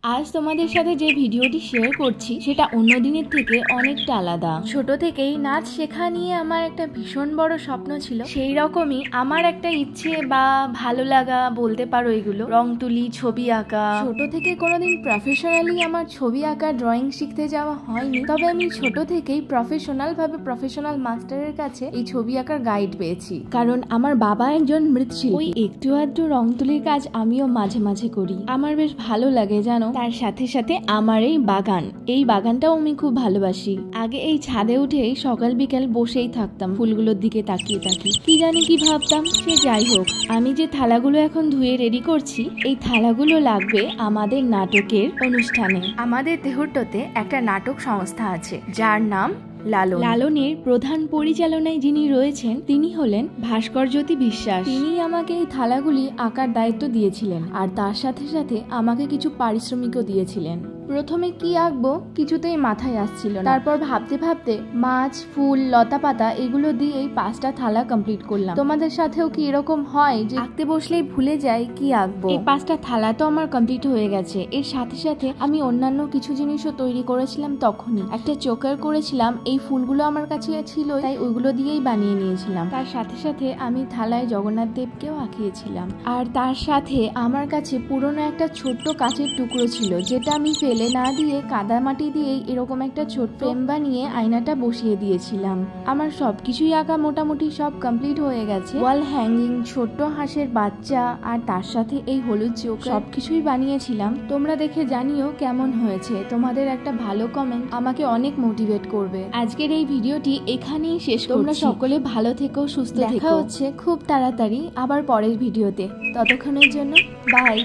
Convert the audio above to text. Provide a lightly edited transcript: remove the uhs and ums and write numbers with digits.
আজ তোমাদের সাথে যে ভিডিওটি শেয়ার করছি সেটা অন্য দিনের থেকে অনেকটা আলাদা। ছোট থেকেই নাচ শেখা নিয়ে আমার একটা ভীষণ বড় স্বপ্ন ছিল। সেই রকমই আমার একটা ইচ্ছে বা ভালো লাগা বলতে পারো, এগুলো রং তুলি, ছবি আঁকা। ছোট থেকে কোনোদিন প্রফেশনালি আমার ছবি আঁকা, ড্রয়িং শিখতে যাওয়া হয়নি, তবে আমি ছোট থেকেই প্রফেশনাল মাস্টারের কাছে এই ছবি আঁকার গাইড পেয়েছি। কারণ আমার বাবা একজন মৃৎশিল্পী। ওই একটু আধটু রং তুলির কাজ আমিও মাঝে মাঝে করি। আমার বেশ ভালো লাগে জানো। তার সাথে সাথে আমার এই বাগানটাও আমি খুব ভালোবাসি। আগে এই ছাদে উঠেই সকাল বিকাল বসেই থাকতাম ফুলগুলোর দিকে তাকিয়ে তাকিয়ে। কি জানি কি ভাবতাম, সে যাই হোক। আমি যে থালাগুলো এখন ধুয়ে রেডি করছি, এই থালাগুলো লাগবে আমাদের নাটকের অনুষ্ঠানে। আমাদের তেহট্টতে একটা নাটক সংস্থা আছে যার নাম লালন। লালনের প্রধান পরিচালনায় যিনি রয়েছেন তিনি হলেন ভাস্করজ্যোতি বিশ্বাস। তিনি আমাকে এই থালাগুলি আঁকার দায়িত্ব দিয়েছিলেন, আর তার সাথে সাথে আমাকে কিছু পারিশ্রমিকও দিয়েছিলেন। প্রথমে কি আঁকবো কিছুতেই মাথায় আসছিল না। তারপর ভাবতে ভাবতে মাছ, ফুল, লতা পাতা এগুলো দিয়ে এই 5টা থালা কমপ্লিট করলাম। তোমাদের সাথেও কি এরকম হয় যে আঁকতে বসলেই ভুলে যাই কি আঁকবো? এই 5টা থালা তো আমার কমপ্লিট হয়ে গেছে। এর সাথে সাথে আমি অন্যান্য কিছু জিনিসও তৈরি করেছিলাম। তখনই একটা চোকার করেছিলাম। এই ফুলগুলো আমার কাছে ছিল, তাই ওইগুলো দিয়েই বানিয়ে নিয়েছিলাম। তার সাথে সাথে আমি থালায় জগন্নাথ দেবকেও আঁকিয়েছিলাম। আর তার সাথে আমার কাছে পুরনো একটা ছোট্ট কাচের টুকরো ছিল, যেটা আমি ফেলে না দিয়ে কাদা মাটি দিয়ে এরকম একটা ছোট ফ্রেম বানিয়ে আয়নাটা বসিয়ে দিয়েছিলাম। আমার সবকিছুই আঁকা মোটামুটি সব কমপ্লিট হয়ে গেছে। ওয়াল হ্যাঙ্গিং, ছোট্ট হাঁসের বাচ্চা, আর তার সাথে এই হলুদ চোখ, সবকিছুই বানিয়েছিলাম। তোমরা দেখে জানিও কেমন হয়েছে। তোমাদের একটা ভালো কমেন্ট আমাকে অনেক মোটিভেট করবে। আজকের এই ভিডিওটি এখানেই শেষ করছি। তোমরা সকলে ভালো থেকো, সুস্থ থেকো। দেখা হচ্ছে খুব তাড়াতাড়ি আবার পরের ভিডিওতে। ততক্ষণের জন্য বাই।